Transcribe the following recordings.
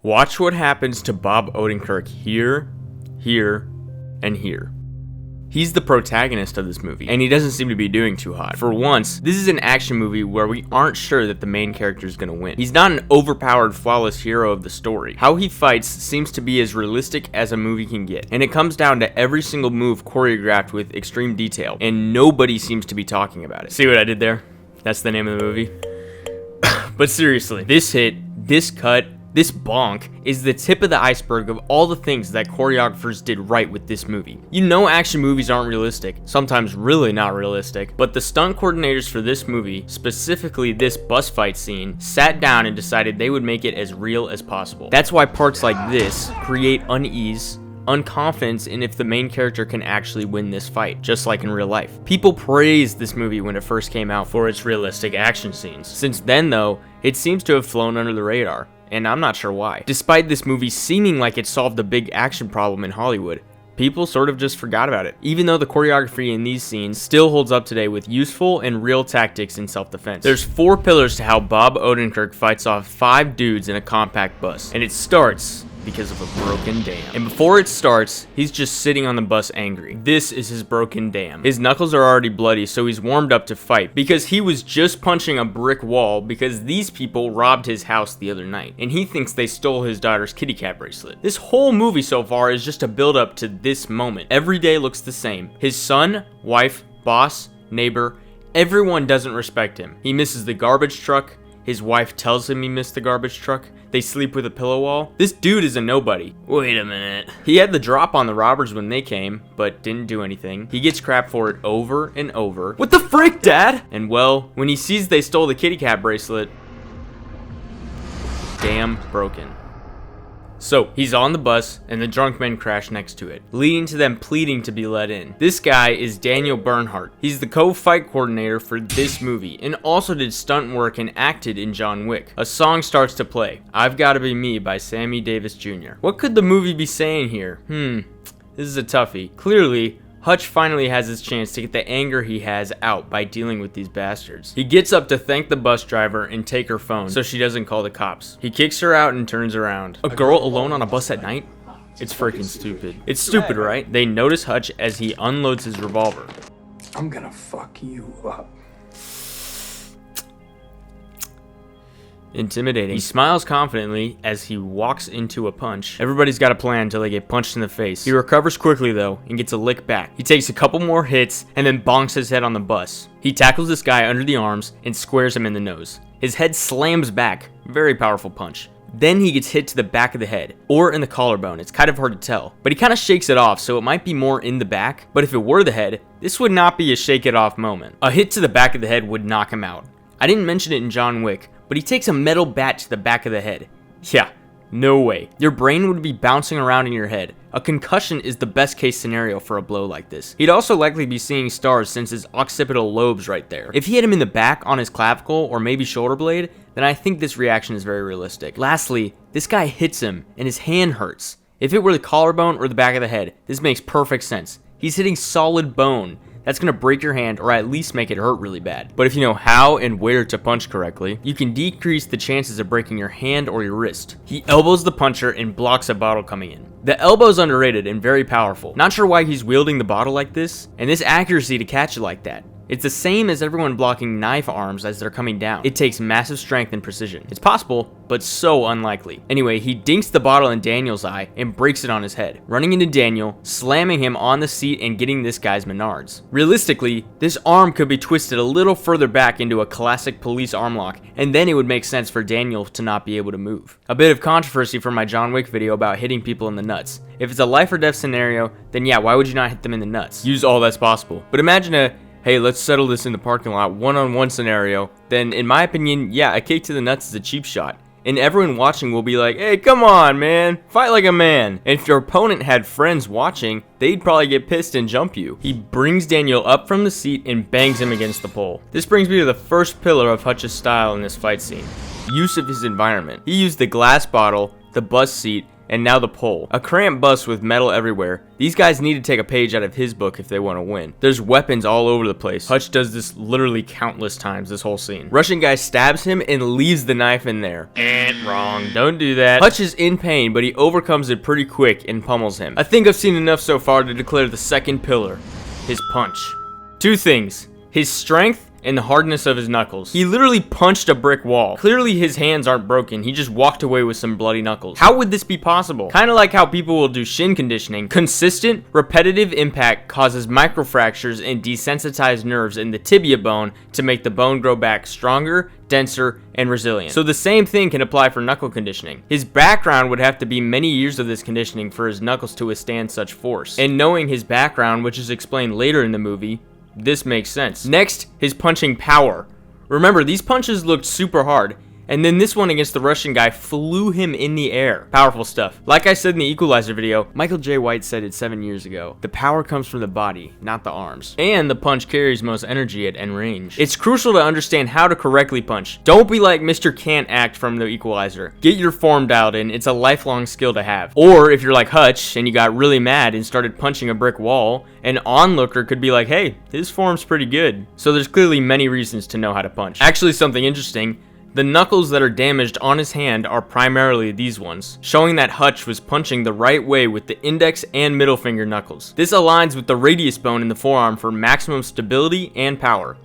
Watch what happens to Bob Odenkirk here, here, and here. He's the protagonist of this movie, and he doesn't seem to be doing too hot. For once, this is an action movie where we aren't sure that the main character is going to win. He's not an overpowered, flawless hero of the story. How he fights seems to be as realistic as a movie can get, and it comes down to every single move choreographed with extreme detail, and nobody seems to be talking about it. See what I did there? That's the name of the movie. But seriously, this hit, this cut, this bonk is the tip of the iceberg of all the things that choreographers did right with this movie. You know action movies aren't realistic, sometimes really not realistic, but the stunt coordinators for this movie, specifically this bus fight scene, sat down and decided they would make it as real as possible. That's why parts like this create unease, unconfidence in if the main character can actually win this fight, just like in real life. People praised this movie when it first came out for its realistic action scenes. Since then though, it seems to have flown under the radar, and I'm not sure why. Despite this movie seeming like it solved a big action problem in Hollywood, people sort of just forgot about it, even though the choreography in these scenes still holds up today with useful and real tactics in self-defense. There's 4 pillars to how Bob Odenkirk fights off 5 dudes in a compact bus, and it starts because of a broken dam. And before it starts, he's just sitting on the bus angry. This is his broken dam. His knuckles are already bloody, so he's warmed up to fight because he was just punching a brick wall because these people robbed his house the other night, and he thinks they stole his daughter's kitty cat bracelet. This whole movie so far is just a build up to this moment. Every day looks the same. His son, wife, boss, neighbor, everyone doesn't respect him. He misses the garbage truck. His wife tells him he missed the garbage truck. They sleep with a pillow wall. This dude is a nobody. Wait a minute. He had the drop on the robbers when they came, but didn't do anything. He gets crap for it over and over. What the frick, Dad? And well, when he sees they stole the kitty cat bracelet, damn broken. So, he's on the bus, and the drunk men crash next to it, leading to them pleading to be let in. This guy is Daniel Bernhardt. He's the co-fight coordinator for this movie, and also did stunt work and acted in John Wick. A song starts to play, I've Gotta Be Me by Sammy Davis Jr. What could the movie be saying here? This is a toughie. Clearly, Hutch finally has his chance to get the anger he has out by dealing with these bastards. He gets up to thank the bus driver and take her phone so she doesn't call the cops. He kicks her out and turns around. A girl alone on a bus at night? It's freaking stupid. It's stupid, right? They notice Hutch as he unloads his revolver. I'm gonna fuck you up. Intimidating. He smiles confidently as he walks into a punch. Everybody's got a plan until they get punched in the face. He recovers quickly though and gets a lick back. He takes a couple more hits and then bonks his head on the bus. He tackles this guy under the arms and squares him in the nose. His head slams back. Very powerful punch. Then he gets hit to the back of the head, or in the collarbone. It's kind of hard to tell, but he kind of shakes it off, so it might be more in the back. But if it were the head, this would not be a shake it off moment. A hit to the back of the head would knock him out. I didn't mention it in John Wick, but he takes a metal bat to the back of the head. Yeah, no way. Your brain would be bouncing around in your head. A concussion is the best case scenario for a blow like this. He'd also likely be seeing stars since his occipital lobe's right there. If he hit him in the back on his clavicle or maybe shoulder blade, then I think this reaction is very realistic. Lastly, this guy hits him and his hand hurts. If it were the collarbone or the back of the head, this makes perfect sense. He's hitting solid bone. That's gonna break your hand or at least make it hurt really bad. But if you know how and where to punch correctly, you can decrease the chances of breaking your hand or your wrist. He elbows the puncher and blocks a bottle coming in. The elbow's underrated and very powerful. Not sure why he's wielding the bottle like this, and this accuracy to catch it like that. It's the same as everyone blocking knife arms as they're coming down. It takes massive strength and precision. It's possible, but so unlikely. Anyway, he dinks the bottle in Daniel's eye and breaks it on his head, running into Daniel, slamming him on the seat and getting this guy's menards. Realistically, this arm could be twisted a little further back into a classic police arm lock, and then it would make sense for Daniel to not be able to move. A bit of controversy from my John Wick video about hitting people in the nuts. If it's a life or death scenario, then yeah, why would you not hit them in the nuts? Use all that's possible. But imagine a hey, let's settle this in the parking lot one-on-one scenario, then in my opinion, yeah, a kick to the nuts is a cheap shot. And everyone watching will be like, hey, come on, man, fight like a man. And if your opponent had friends watching, they'd probably get pissed and jump you. He brings Daniel up from the seat and bangs him against the pole. This brings me to the first pillar of Hutch's style in this fight scene. Use of his environment. He used the glass bottle, the bus seat, and now the pole. A cramped bus with metal everywhere. These guys need to take a page out of his book if they want to win. There's weapons all over the place. Hutch does this literally countless times this whole scene. Russian guy stabs him and leaves the knife in there. Wrong. Don't do that. Hutch is in pain, but he overcomes it pretty quick and pummels him. I think I've seen enough so far to declare the second pillar. His punch. Two things. His strength and the hardness of his knuckles. He literally punched a brick wall. Clearly his hands aren't broken. He just walked away with some bloody knuckles. How would this be possible? Kind of like how people will do shin conditioning. Consistent, repetitive impact causes microfractures and desensitized nerves in the tibia bone to make the bone grow back stronger, denser, and resilient. So the same thing can apply for knuckle conditioning. His background would have to be many years of this conditioning for his knuckles to withstand such force. And knowing his background, which is explained later in the movie, this makes sense. Next, his punching power. Remember, these punches looked super hard, and then this one against the Russian guy flew him in the air. Powerful stuff. Like I said in the Equalizer video, Michael J. White said it 7 years ago. The power comes from the body, not the arms. And the punch carries most energy at end range. It's crucial to understand how to correctly punch. Don't be like Mr. Can't Act from the Equalizer. Get your form dialed in. It's a lifelong skill to have. Or if you're like Hutch and you got really mad and started punching a brick wall, an onlooker could be like, hey, his form's pretty good. So there's clearly many reasons to know how to punch. Actually, something interesting. The knuckles that are damaged on his hand are primarily these ones, showing that Hutch was punching the right way with the index and middle finger knuckles. This aligns with the radius bone in the forearm for maximum stability and power.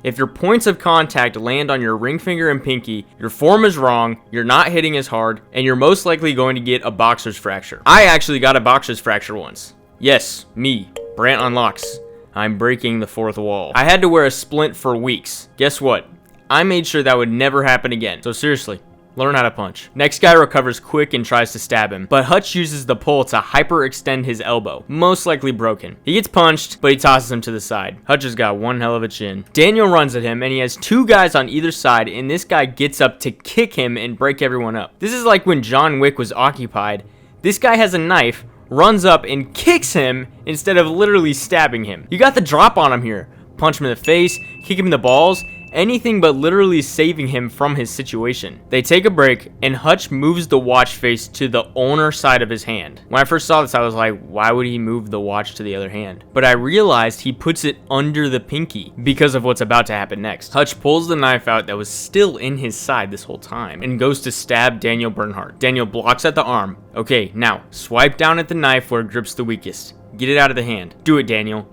If your points of contact land on your ring finger and pinky, your form is wrong, you're not hitting as hard, and you're most likely going to get a boxer's fracture. I actually got a boxer's fracture once. Yes, me, Brant Unlocks. I'm breaking the fourth wall. I had to wear a splint for weeks. Guess what? I made sure that would never happen again. So seriously, learn how to punch. Next guy recovers quick and tries to stab him, but Hutch uses the pole to hyperextend his elbow, most likely broken. He gets punched, but he tosses him to the side. Hutch has got one hell of a chin. Daniel runs at him, and he has two guys on either side, and this guy gets up to kick him and break everyone up. This is like when John Wick was occupied. This guy has a knife, runs up and kicks him instead of literally stabbing him. You got the drop on him here. Punch him in the face, kick him in the balls, anything but literally saving him from his situation. They take a break, and Hutch moves the watch face to the owner side of his hand. When I first saw this, I was like, why would he move the watch to the other hand? But I realized he puts it under the pinky because of what's about to happen next. Hutch pulls the knife out that was still in his side this whole time and goes to stab Daniel Bernhardt. Daniel blocks at the arm. Okay, now swipe down at the knife where it grips the weakest. Get it out of the hand. Do it, Daniel.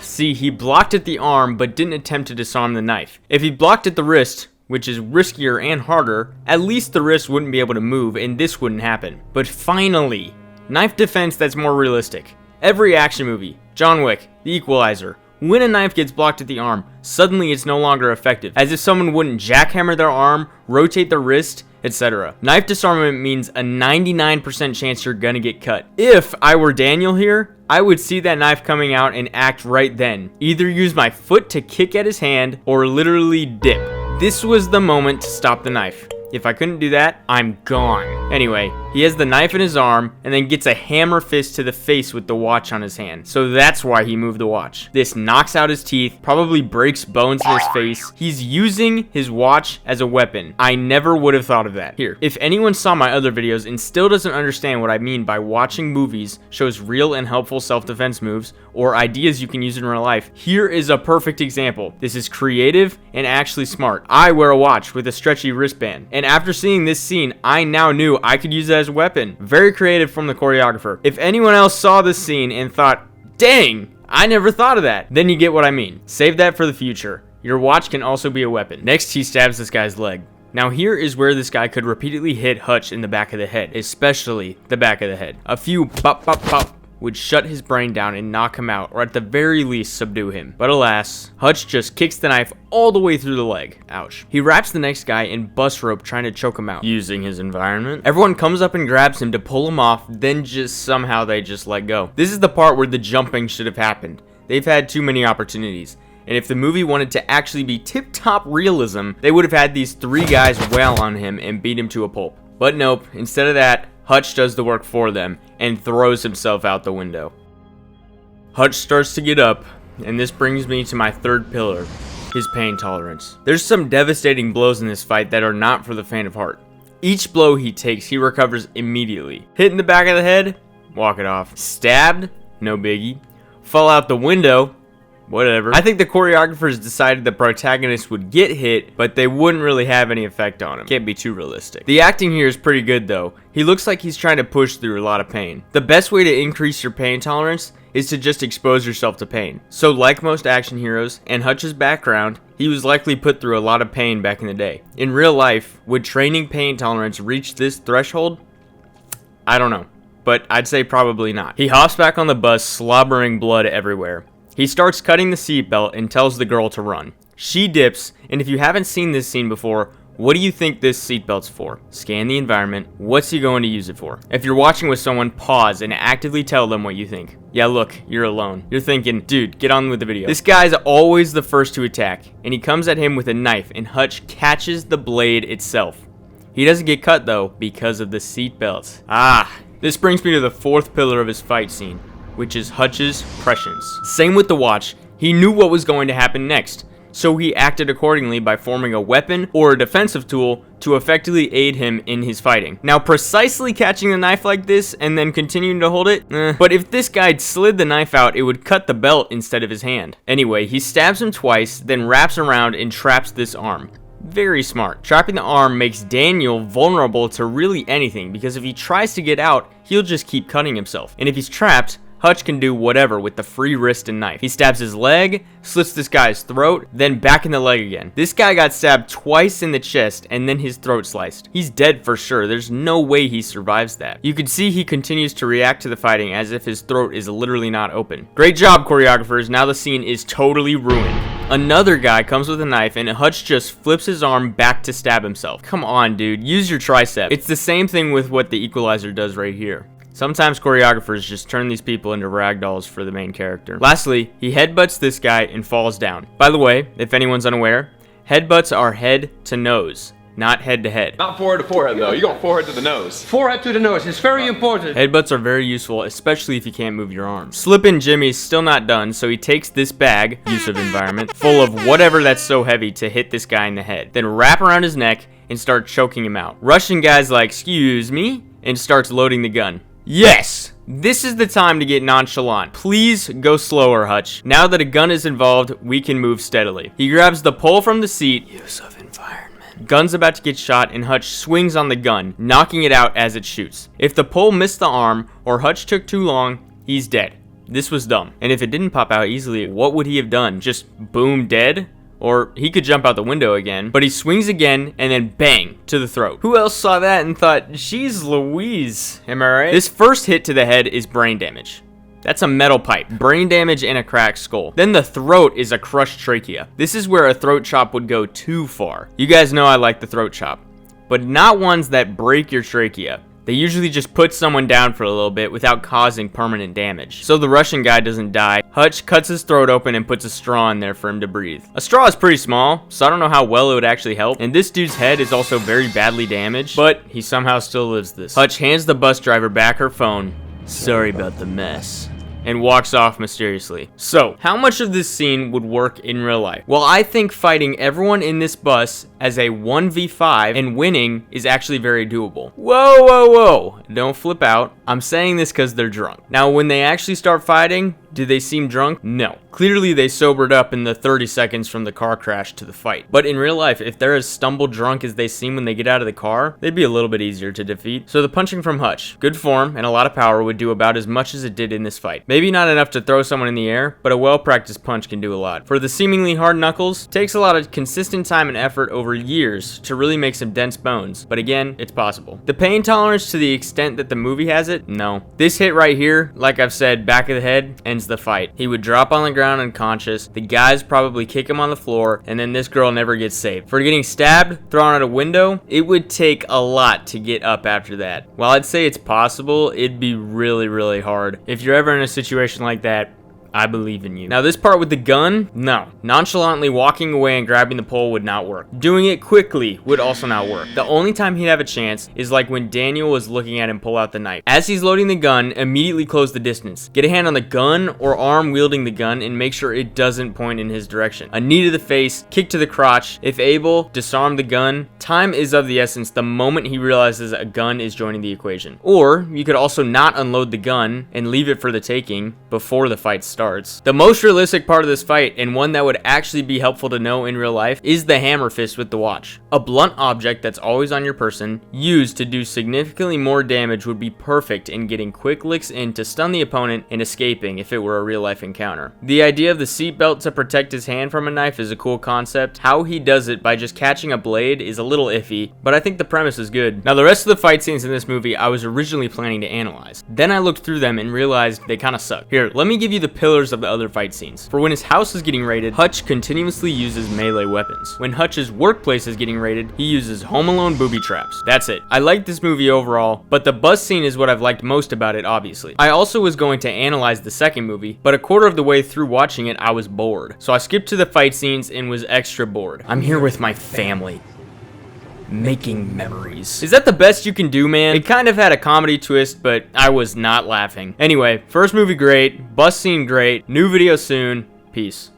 See, he blocked at the arm, but didn't attempt to disarm the knife. If he blocked at the wrist, which is riskier and harder, at least the wrist wouldn't be able to move, and this wouldn't happen. But finally, knife defense that's more realistic. Every action movie, John Wick, The Equalizer, when a knife gets blocked at the arm, suddenly it's no longer effective, as if someone wouldn't jackhammer their arm, rotate their wrist, etc. Knife disarmament means a 99% chance you're gonna get cut. If I were Daniel here, I would see that knife coming out and act right then. Either use my foot to kick at his hand or literally dip. This was the moment to stop the knife. If I couldn't do that, I'm gone. Anyway, he has the knife in his arm and then gets a hammer fist to the face with the watch on his hand. So that's why he moved the watch. This knocks out his teeth, probably breaks bones in his face. He's using his watch as a weapon. I never would have thought of that. Here, if anyone saw my other videos and still doesn't understand what I mean by watching movies shows real and helpful self-defense moves or ideas you can use in real life, here is a perfect example. This is creative and actually smart. I wear a watch with a stretchy wristband, and after seeing this scene, I now knew I could use it as a weapon. Very creative from the choreographer. If anyone else saw this scene and thought, dang, I never thought of that, then you get what I mean. Save that for the future. Your watch can also be a weapon. Next, he stabs this guy's leg. Now here is where this guy could repeatedly hit Hutch in the back of the head, especially the back of the head. A few pop pop pop would shut his brain down and knock him out, or at the very least subdue him. But alas, Hutch just kicks the knife all the way through the leg. Ouch. He wraps the next guy in bus rope trying to choke him out. Using his environment. Everyone comes up and grabs him to pull him off, then somehow they just let go. This is the part where the jumping should have happened. They've had too many opportunities. And if the movie wanted to actually be tip-top realism, they would have had these three guys wail on him and beat him to a pulp. But nope, instead of that, Hutch does the work for them and throws himself out the window. Hutch starts to get up, and this brings me to my third pillar, his pain tolerance. There's some devastating blows in this fight that are not for the faint of heart. Each blow he takes, he recovers immediately. Hit in the back of the head, walk it off. Stabbed, no biggie. Fall out the window, whatever. I think the choreographers decided the protagonist would get hit, but they wouldn't really have any effect on him. Can't be too realistic. The acting here is pretty good though. He looks like he's trying to push through a lot of pain. The best way to increase your pain tolerance is to just expose yourself to pain. So like most action heroes and Hutch's background, he was likely put through a lot of pain back in the day. In real life, would training pain tolerance reach this threshold? I don't know, but I'd say probably not. He hops back on the bus, slobbering blood everywhere. He starts cutting the seatbelt and tells the girl to run. She dips, and if you haven't seen this scene before, what do you think this seatbelt's for? Scan the environment. What's he going to use it for? If you're watching with someone, pause and actively tell them what you think. Yeah, look, you're alone. You're thinking, dude, get on with the video. This guy's always the first to attack, and he comes at him with a knife, and Hutch catches the blade itself. He doesn't get cut, though, because of the seatbelt. This brings me to the fourth pillar of his fight scene, which is Hutch's prescience. Same with the watch. He knew what was going to happen next, so he acted accordingly by forming a weapon or a defensive tool to effectively aid him in his fighting. Now, precisely catching the knife like this and then continuing to hold it, but if this guy slid the knife out, it would cut the belt instead of his hand. Anyway, he stabs him twice, then wraps around and traps this arm. Very smart. Trapping the arm makes Daniel vulnerable to really anything, because if he tries to get out, he'll just keep cutting himself. And if he's trapped, Hutch can do whatever with the free wrist and knife. He stabs his leg, slits this guy's throat, then back in the leg again. This guy got stabbed twice in the chest and then his throat sliced. He's dead for sure. There's no way he survives that. You can see he continues to react to the fighting as if his throat is literally not open. Great job, choreographers. Now the scene is totally ruined. Another guy comes with a knife and Hutch just flips his arm back to stab himself. Come on, dude. Use your tricep. It's the same thing with what the Equalizer does right here. Sometimes choreographers just turn these people into ragdolls for the main character. Lastly, he headbutts this guy and falls down. By the way, if anyone's unaware, headbutts are head to nose, not head to head. Not forehead to forehead though, you're going forehead to the nose. Forehead to the nose, it's very important. Headbutts are very useful, especially if you can't move your arms. Slippin' Jimmy's still not done, so he takes this bag, use of environment, full of whatever that's so heavy to hit this guy in the head, then wrap around his neck and start choking him out. Russian guy's like, "Excuse me," and starts loading the gun. Yes! This is the time to get nonchalant. Please go slower, Hutch. Now that a gun is involved, we can move steadily. He grabs the pole from the seat. Use of environment. Gun's about to get shot, and Hutch swings on the gun, knocking it out as it shoots. If the pole missed the arm, or Hutch took too long, he's dead. This was dumb. And if it didn't pop out easily, what would he have done? Just boom, dead? Or he could jump out the window again, but he swings again and then bang to the throat. Who else saw that and thought, "Jeez Louise," am I right? This first hit to the head is brain damage. That's a metal pipe, brain damage, and a cracked skull. Then the throat is a crushed trachea. This is where a throat chop would go too far. You guys know I like the throat chop, but not ones that break your trachea. They usually just put someone down for a little bit without causing permanent damage. So the Russian guy doesn't die. Hutch cuts his throat open and puts a straw in there for him to breathe. A straw is pretty small, so I don't know how well it would actually help. And this dude's head is also very badly damaged, but he somehow still lives this. Hutch hands the bus driver back her phone. "Sorry about the mess," and walks off mysteriously. So, how much of this scene would work in real life? Well, I think fighting everyone in this bus as a 1v5 and winning is actually very doable. Whoa, whoa, whoa. Don't flip out. I'm saying this because they're drunk. Now, when they actually start fighting, do they seem drunk? No. Clearly, they sobered up in the 30 seconds from the car crash to the fight. But in real life, if they're as stumble drunk as they seem when they get out of the car, they'd be a little bit easier to defeat. So the punching from Hutch, good form and a lot of power, would do about as much as it did in this fight. Maybe not enough to throw someone in the air, but a well-practiced punch can do a lot. For the seemingly hard knuckles, takes a lot of consistent time and effort over years to really make some dense bones. But again, it's possible. The pain tolerance to the extent that the movie has it, no. This hit right here, like I've said, back of the head, ends the fight. He would drop on the ground unconscious, the guys probably kick him on the floor, and then this girl never gets saved. For getting stabbed, thrown out a window, it would take a lot to get up after that. While I'd say it's possible, it'd be really, really hard. If you're ever in a situation like that, I believe in you. Now this part with the gun, no. Nonchalantly walking away and grabbing the pole would not work. Doing it quickly would also not work. The only time he'd have a chance is like when Daniel was looking at him pull out the knife. As he's loading the gun, immediately close the distance. Get a hand on the gun or arm wielding the gun and make sure it doesn't point in his direction. A knee to the face, kick to the crotch. If able, disarm the gun. Time is of the essence the moment he realizes a gun is joining the equation. Or you could also not unload the gun and leave it for the taking before the fight starts. The most realistic part of this fight, and one that would actually be helpful to know in real life, is the hammer fist with the watch. A blunt object that's always on your person, used to do significantly more damage, would be perfect in getting quick licks in to stun the opponent and escaping if it were a real life encounter. The idea of the seatbelt to protect his hand from a knife is a cool concept. How he does it by just catching a blade is a little iffy, but I think the premise is good. Now the rest of the fight scenes in this movie I was originally planning to analyze. Then I looked through them and realized they kinda suck. Here, let me give you the pillars of the other fight scenes. For when his house is getting raided, Hutch continuously uses melee weapons. When Hutch's workplace is getting raided, he uses Home Alone booby traps. That's it. I like this movie overall, but the bus scene is what I've liked most about it, obviously. I also was going to analyze the second movie, but a quarter of the way through watching it, I was bored. So I skipped to the fight scenes and was extra bored. I'm here with my family, making memories. Is that the best you can do, man? It kind of had a comedy twist, but I was not laughing. Anyway, first movie great, bus scene great, new video soon, peace.